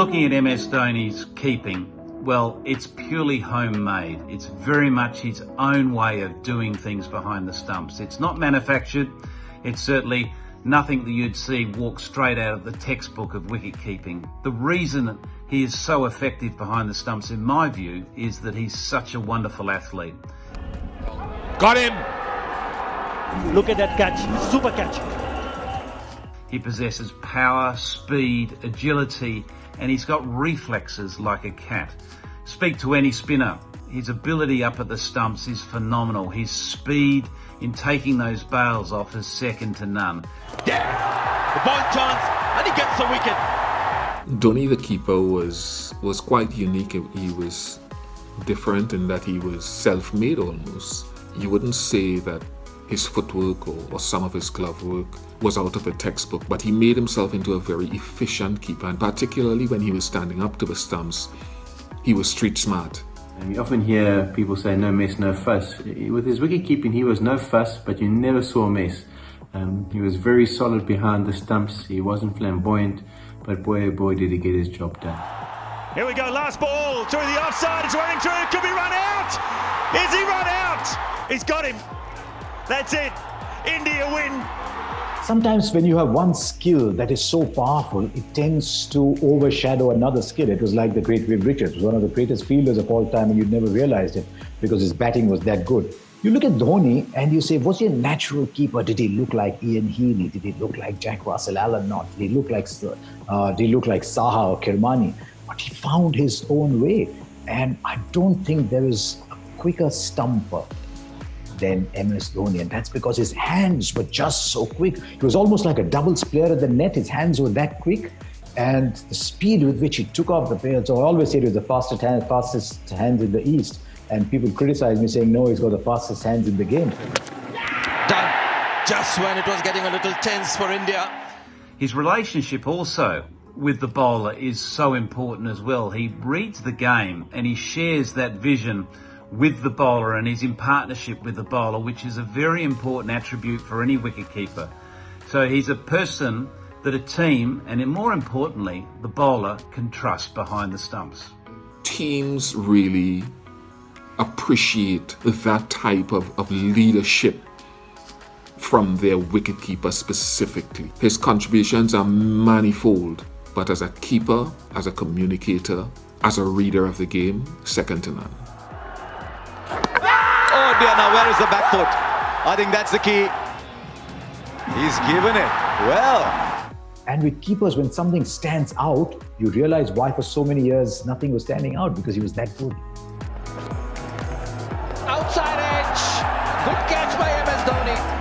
Looking at MS Dhoni's keeping, well, it's purely homemade. It's very much his own way of doing things behind the stumps. It's not manufactured. It's certainly nothing that you'd see walk straight out of the textbook of wicket keeping. The reason he is so effective behind the stumps, in my view, is that he's such a wonderful athlete. Got him! Look at that catch, super catch. He possesses power, speed, agility, and he's got reflexes like a cat. Speak to any spinner. His ability up at the stumps is phenomenal. His speed in taking those bails off is second to none. Yeah! The ball chance, and he gets the wicket. Dhoni, the keeper, was quite unique. He was different in that he was self-made almost. You wouldn't say that his footwork or some of his glove work was out of a textbook, but he made himself into a very efficient keeper, and particularly when he was standing up to the stumps, he was street smart. And you often hear people say no mess, no fuss. With his wicket keeping, he was no fuss, but you never saw a mess. He was very solid behind the stumps. He wasn't flamboyant, but boy oh boy did he get his job done. Here we go, last ball, through the offside, it's running through, could be run out! Is he run out? He's got him. That's it. India win. Sometimes when you have one skill that is so powerful, it tends to overshadow another skill. It was like the great Viv Richards, one of the greatest fielders of all time, and you'd never realized it because his batting was that good. You look at Dhoni and you say, was he a natural keeper? Did he look like Ian Healy? Did he look like Jack Russell Allen? Not. Did he look like Saha or Kirmani? But he found his own way. And I don't think there is a quicker stumper than MS Dhoni, and that's because his hands were just so quick. He was almost like a doubles player at the net. His hands were that quick, and the speed with which he took off the players. So I always say he was the fastest hands in the East, and people criticize me saying, no, he's got the fastest hands in the game. Done. Just when it was getting a little tense for India. His relationship also with the bowler is so important as well. He reads the game and he shares that vision with the bowler, and he's in partnership with the bowler, which is a very important attribute for any wicketkeeper. So he's a person that a team, and more importantly, the bowler, can trust behind the stumps. Teams really appreciate that type of leadership from their wicketkeeper specifically. His contributions are manifold, but as a keeper, as a communicator, as a reader of the game, second to none. Oh dear, now where is the back foot? I think that's the key. He's given it well. And with keepers, when something stands out, you realize why for so many years nothing was standing out, because he was that good. Outside edge. Good catch by MS Dhoni.